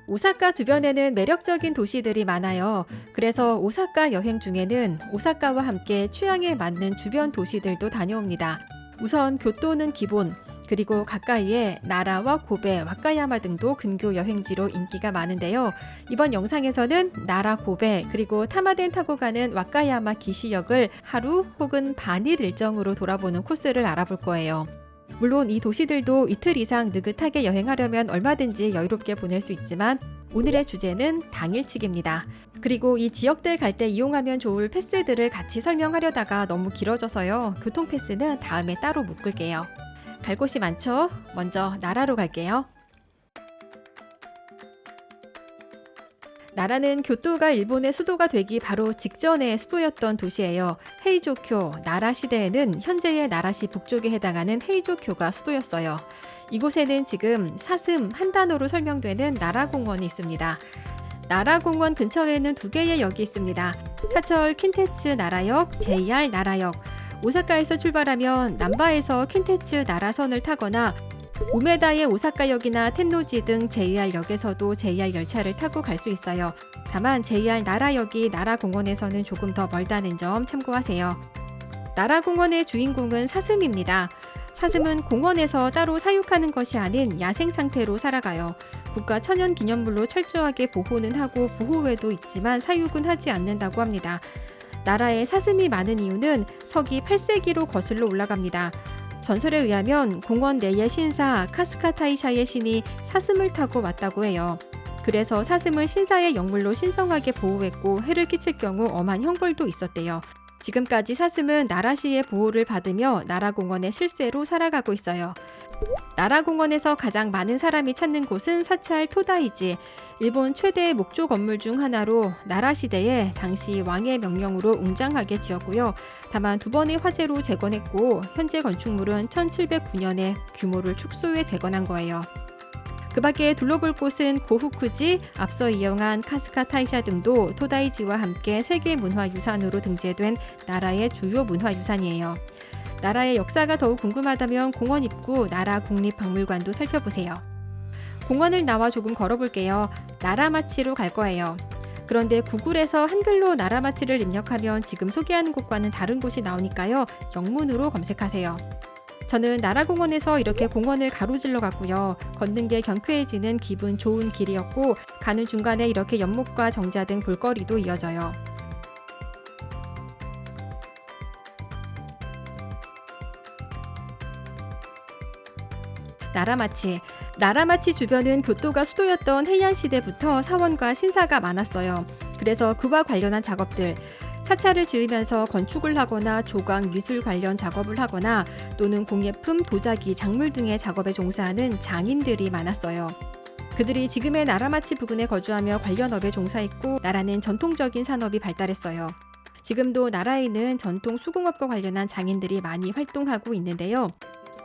오사카 주변에는 매력적인 도시들이 많아요. 그래서 오사카 여행 중에는 오사카와 함께 취향에 맞는 주변 도시들도 다녀옵니다. 우선 교토는 기본, 그리고 가까이에 나라와 고베, 와카야마 등도 근교 여행지로 인기가 많은데요. 이번 영상에서는 나라 고베, 그리고 타마덴 타고 가는 와카야마 기시역을 하루 혹은 반일 일정으로 돌아보는 코스를 알아볼 거예요. 물론 이 도시들도 이틀 이상 느긋하게 여행하려면 얼마든지 여유롭게 보낼 수 있지만 오늘의 주제는 당일치기입니다. 그리고 이 지역들 갈 때 이용하면 좋을 패스들을 같이 설명하려다가 너무 길어져서요. 교통 패스는 다음에 따로 묶을게요. 갈 곳이 많죠? 먼저 나라로 갈게요. 나라는 교토가 일본의 수도가 되기 바로 직전의 수도였던 도시예요. 헤이조쿄, 나라 시대에는 현재의 나라시 북쪽에 해당하는 헤이조쿄가 수도였어요. 이곳에는 지금 사슴 한 단어로 설명되는 나라공원이 있습니다. 나라공원 근처에는 두 개의 역이 있습니다. 사철 킨테츠 나라역, JR 나라역. 오사카에서 출발하면 남바에서 킨테츠 나라선을 타거나 우메다의 오사카역이나 텐노지 등 JR역에서도 JR 열차를 타고 갈 수 있어요. 다만 JR 나라역이 나라공원에서는 조금 더 멀다는 점 참고하세요. 나라공원의 주인공은 사슴입니다. 사슴은 공원에서 따로 사육하는 것이 아닌 야생 상태로 살아가요. 국가 천연기념물로 철저하게 보호는 하고 보호회도 있지만 사육은 하지 않는다고 합니다. 나라에 사슴이 많은 이유는 서기 8세기로 거슬러 올라갑니다. 전설에 의하면 공원 내의 신사 카스카타이샤의 신이 사슴을 타고 왔다고 해요. 그래서 사슴을 신사의 영물로 신성하게 보호했고 해를 끼칠 경우 엄한 형벌도 있었대요. 지금까지 사슴은 나라시의 보호를 받으며 나라공원의 실세로 살아가고 있어요. 나라공원에서 가장 많은 사람이 찾는 곳은 사찰 토다이지, 일본 최대의 목조 건물 중 하나로 나라 시대에 당시 왕의 명령으로 웅장하게 지었고요. 다만 두 번의 화재로 재건했고 현재 건축물은 1709년에 규모를 축소해 재건한 거예요. 그 밖에 둘러볼 곳은 고후쿠지, 앞서 이용한 카스카타이샤 등도 토다이지와 함께 세계문화유산으로 등재된 나라의 주요 문화유산이에요. 나라의 역사가 더욱 궁금하다면 공원 입구 나라 국립박물관도 살펴보세요. 공원을 나와 조금 걸어볼게요. 나라마치로 갈 거예요. 그런데 구글에서 한글로 나라마치를 입력하면 지금 소개하는 곳과는 다른 곳이 나오니까요. 영문으로 검색하세요. 저는 나라공원에서 이렇게 공원을 가로질러 갔고요. 걷는 게 경쾌해지는 기분 좋은 길이었고 가는 중간에 이렇게 연못과 정자 등 볼거리도 이어져요. 나라마치 주변은 교토가 수도였던 헤이안 시대부터 사원과 신사가 많았어요. 그래서 그와 관련한 작업들, 사찰을 지으면서 건축을 하거나 조각, 미술 관련 작업을 하거나 또는 공예품, 도자기, 작물 등의 작업에 종사하는 장인들이 많았어요. 그들이 지금의 나라마치 부근에 거주하며 관련 업에 종사했고 나라는 전통적인 산업이 발달했어요. 지금도 나라에는 전통 수공업과 관련한 장인들이 많이 활동하고 있는데요.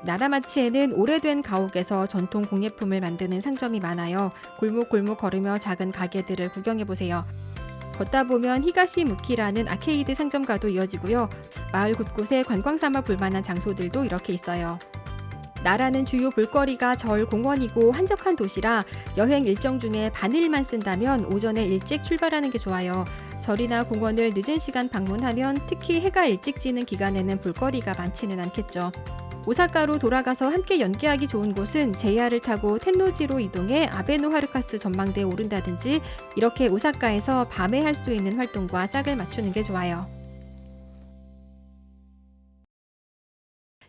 나라마치에는 오래된 가옥에서 전통 공예품을 만드는 상점이 많아요. 골목골목 걸으며 작은 가게들을 구경해보세요. 걷다 보면 히가시무키라는 아케이드 상점과도 이어지고요. 마을 곳곳에 관광 삼아 볼만한 장소들도 이렇게 있어요. 나라는 주요 볼거리가 절, 공원이고 한적한 도시라 여행 일정 중에 반일만 쓴다면 오전에 일찍 출발하는 게 좋아요. 절이나 공원을 늦은 시간 방문하면 특히 해가 일찍 지는 기간에는 볼거리가 많지는 않겠죠. 오사카로 돌아가서 함께 연계하기 좋은 곳은 JR을 타고 텐노지로 이동해 아베노하루카스 전망대에 오른다든지 이렇게 오사카에서 밤에 할 수 있는 활동과 짝을 맞추는 게 좋아요.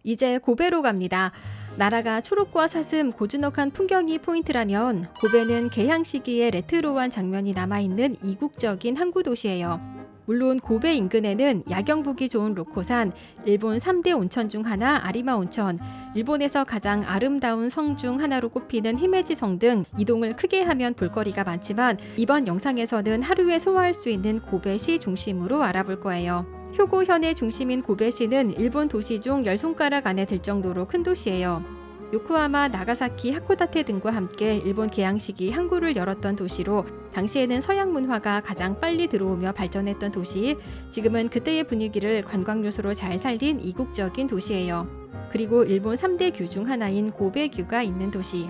이제 고베로 갑니다. 나라가 초록과 사슴, 고즈넉한 풍경이 포인트라면 고베는 개항 시기에 레트로한 장면이 남아있는 이국적인 항구 도시예요. 물론 고베 인근에는 야경 보기 좋은 로코산, 일본 3대 온천 중 하나 아리마 온천, 일본에서 가장 아름다운 성 중 하나로 꼽히는 히메지 성 등 이동을 크게 하면 볼거리가 많지만 이번 영상에서는 하루에 소화할 수 있는 고베시 중심으로 알아볼 거예요. 효고현의 중심인 고베시는 일본 도시 중 10손가락 안에 들 정도로 큰 도시예요. 요코하마, 나가사키, 하코다테 등과 함께 일본 개항시기 항구를 열었던 도시로 당시에는 서양 문화가 가장 빨리 들어오며 발전했던 도시, 지금은 그때의 분위기를 관광 요소로 잘 살린 이국적인 도시예요. 그리고 일본 3대 규 중 하나인 고베규가 있는 도시.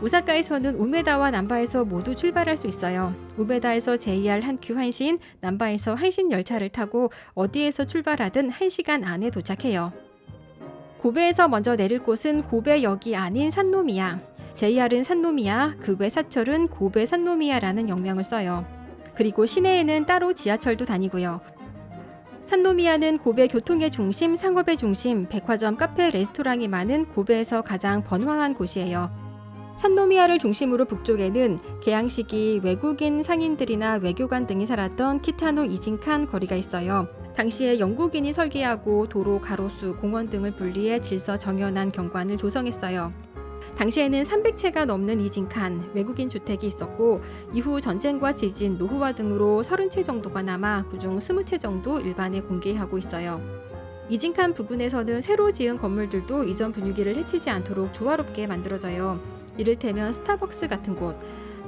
오사카에서는 우메다와 남바에서 모두 출발할 수 있어요. 우메다에서 JR 한큐 한신, 남바에서 한신 열차를 타고 어디에서 출발하든 1시간 안에 도착해요. 고베에서 먼저 내릴 곳은 고베역이 아닌 산노미야. JR은 산노미야, 그 외 사철은 고베 산노미야라는 역명을 써요. 그리고 시내에는 따로 지하철도 다니고요. 산노미야는 고베 교통의 중심, 상업의 중심, 백화점, 카페, 레스토랑이 많은 고베에서 가장 번화한 곳이에요. 산노미야를 중심으로 북쪽에는 개항시기 외국인 상인들이나 외교관 등이 살았던 키타노 이진칸 거리가 있어요. 당시에 영국인이 설계하고 도로, 가로수, 공원 등을 분리해 질서 정연한 경관을 조성했어요. 당시에는 300채가 넘는 이진칸 외국인 주택이 있었고 이후 전쟁과 지진, 노후화 등으로 30채 정도가 남아 그중 20채 정도 일반에 공개하고 있어요. 이진칸 부근에서는 새로 지은 건물들도 이전 분위기를 해치지 않도록 조화롭게 만들어져요. 이를테면 스타벅스 같은 곳.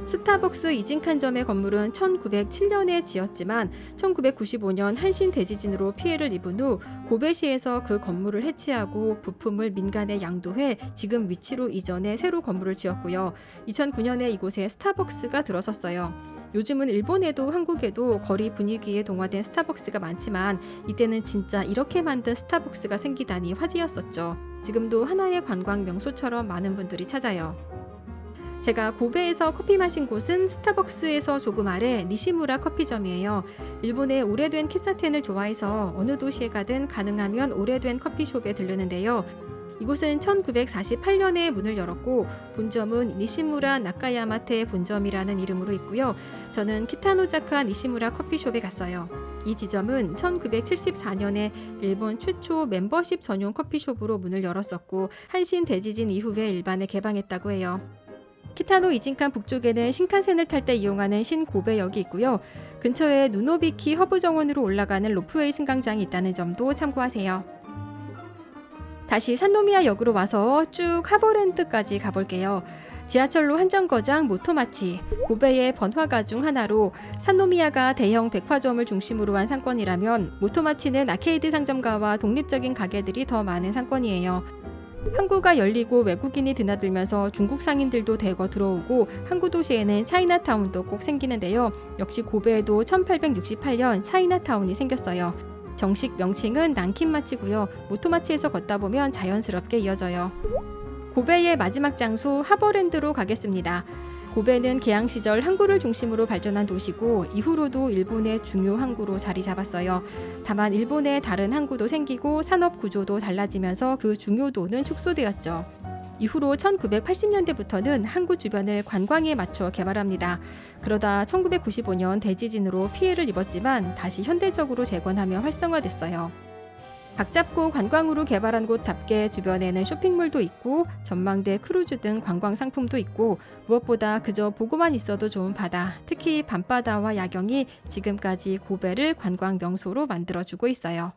스타벅스 이진칸점의 건물은 1907년에 지었지만 1995년 한신 대지진으로 피해를 입은 후 고베시에서 그 건물을 해체하고 부품을 민간에 양도해 지금 위치로 이전해 새로 건물을 지었고요. 2009년에 이곳에 스타벅스가 들어섰어요. 요즘은 일본에도 한국에도 거리 분위기에 동화된 스타벅스가 많지만 이때는 진짜 이렇게 만든 스타벅스가 생기다니 화제였었죠. 지금도 하나의 관광 명소처럼 많은 분들이 찾아요. 제가 고베에서 커피 마신 곳은 스타벅스에서 조금 아래 니시무라 커피점이에요. 일본의 오래된 키사텐을 좋아해서 어느 도시에 가든 가능하면 오래된 커피숍에 들르는데요. 이곳은 1948년에 문을 열었고 본점은 니시무라 나카야마테 본점이라는 이름으로 있고요. 저는 키타노자카 니시무라 커피숍에 갔어요. 이 지점은 1974년에 일본 최초 멤버십 전용 커피숍으로 문을 열었었고 한신 대지진 이후에 일반에 개방했다고 해요. 키타노 이진칸 북쪽에는 신칸센을 탈 때 이용하는 신고베역이 있고요. 근처에 누노비키 허브 정원으로 올라가는 로프웨이 승강장이 있다는 점도 참고하세요. 다시 산노미야 역으로 와서 쭉 하버랜드까지 가볼게요. 지하철로 한정거장 모토마치, 고베의 번화가 중 하나로 산노미야가 대형 백화점을 중심으로 한 상권이라면 모토마치는 아케이드 상점가와 독립적인 가게들이 더 많은 상권이에요. 항구가 열리고 외국인이 드나들면서 중국 상인들도 대거 들어오고 항구 도시에는 차이나타운도 꼭 생기는데요. 역시 고베에도 1868년 차이나타운이 생겼어요. 정식 명칭은 난킨마치고요. 모토마치에서 걷다 보면 자연스럽게 이어져요. 고베의 마지막 장소 하버랜드로 가겠습니다. 고베는 개항 시절 항구를 중심으로 발전한 도시고 이후로도 일본의 중요 항구로 자리 잡았어요. 다만 일본의 다른 항구도 생기고 산업 구조도 달라지면서 그 중요도는 축소되었죠. 이후로 1980년대부터는 항구 주변을 관광에 맞춰 개발합니다. 그러다 1995년 대지진으로 피해를 입었지만 다시 현대적으로 재건하며 활성화됐어요. 각 잡고 관광으로 개발한 곳답게 주변에는 쇼핑몰도 있고 전망대, 크루즈 등 관광 상품도 있고 무엇보다 그저 보고만 있어도 좋은 바다, 특히 밤바다와 야경이 지금까지 고베를 관광 명소로 만들어주고 있어요.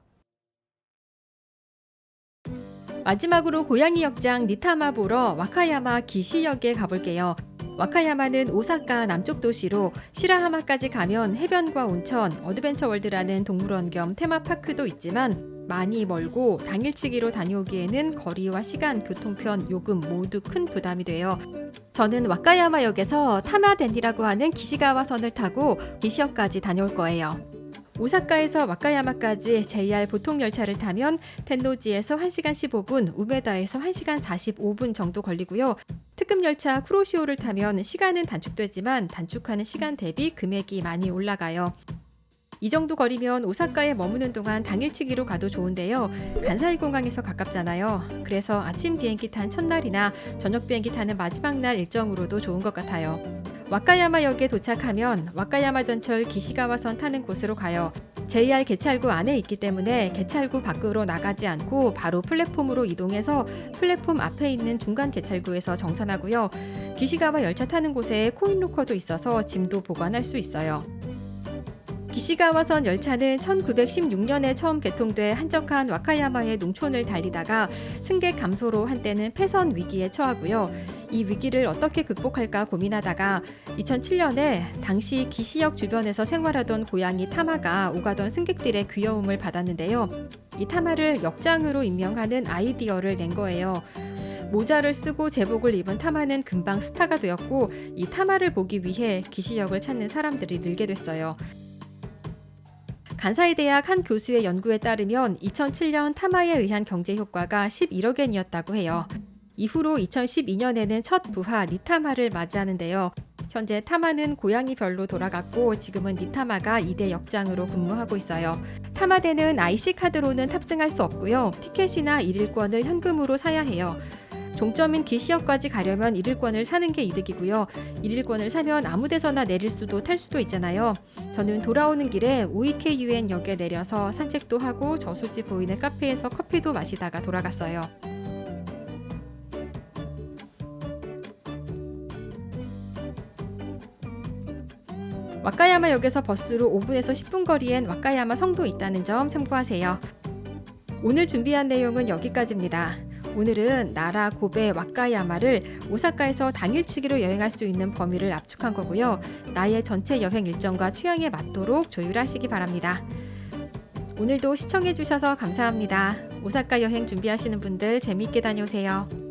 마지막으로 고양이 역장 니타마 보러 와카야마 기시역에 가볼게요. 와카야마는 오사카 남쪽 도시로 시라하마까지 가면 해변과 온천, 어드벤처월드라는 동물원 겸 테마파크도 있지만 많이 멀고 당일치기로 다녀오기에는 거리와 시간, 교통편, 요금 모두 큰 부담이 돼요. 저는 와카야마역에서 타마덴디라고 하는 기시가와선을 타고 기시역까지 다녀올 거예요. 오사카에서 와카야마까지 JR 보통 열차를 타면 텐노지에서 1시간 15분, 우메다에서 1시간 45분 정도 걸리고요. 특급 열차 쿠로시오를 타면 시간은 단축되지만 단축하는 시간 대비 금액이 많이 올라가요. 이 정도 거리면 오사카에 머무는 동안 당일치기로 가도 좋은데요. 간사이 공항에서 가깝잖아요. 그래서 아침 비행기 탄 첫날이나 저녁 비행기 타는 마지막 날 일정으로도 좋은 것 같아요. 와카야마역에 도착하면 와카야마 전철 기시가와선 타는 곳으로 가요. JR 개찰구 안에 있기 때문에 개찰구 밖으로 나가지 않고 바로 플랫폼으로 이동해서 플랫폼 앞에 있는 중간 개찰구에서 정산하고요. 기시가와 열차 타는 곳에 코인 로커도 있어서 짐도 보관할 수 있어요. 기시가와선 열차는 1916년에 처음 개통돼 한적한 와카야마의 농촌을 달리다가 승객 감소로 한때는 폐선 위기에 처하고요. 이 위기를 어떻게 극복할까 고민하다가 2007년에 당시 기시역 주변에서 생활하던 고양이 타마가 오가던 승객들의 귀여움을 받았는데요. 이 타마를 역장으로 임명하는 아이디어를 낸 거예요. 모자를 쓰고 제복을 입은 타마는 금방 스타가 되었고 이 타마를 보기 위해 기시역을 찾는 사람들이 늘게 됐어요. 간사이 대학 한 교수의 연구에 따르면 2007년 타마에 의한 경제 효과가 11억엔이었다고 해요. 이후로 2012년에는 첫 부하 니타마를 맞이하는데요. 현재 타마는 고향이 별로 돌아갔고 지금은 니타마가 2대 역장으로 근무하고 있어요. 타마대는 IC카드로는 탑승할 수 없고요. 티켓이나 1일권을 현금으로 사야 해요. 종점인 기시역까지 가려면 1일권을 사는 게 이득이고요. 1일권을 사면 아무 데서나 내릴 수도 탈 수도 있잖아요. 저는 돌아오는 길에 오이케유엔 역에 내려서 산책도 하고 저수지 보이는 카페에서 커피도 마시다가 돌아갔어요. 와카야마역에서 버스로 5분에서 10분 거리엔 와카야마 성도 있다는 점 참고하세요. 오늘 준비한 내용은 여기까지입니다. 오늘은 나라 고베 와카야마를 오사카에서 당일치기로 여행할 수 있는 범위를 압축한 거고요. 나의 전체 여행 일정과 취향에 맞도록 조율하시기 바랍니다. 오늘도 시청해주셔서 감사합니다. 오사카 여행 준비하시는 분들 재미있게 다녀오세요.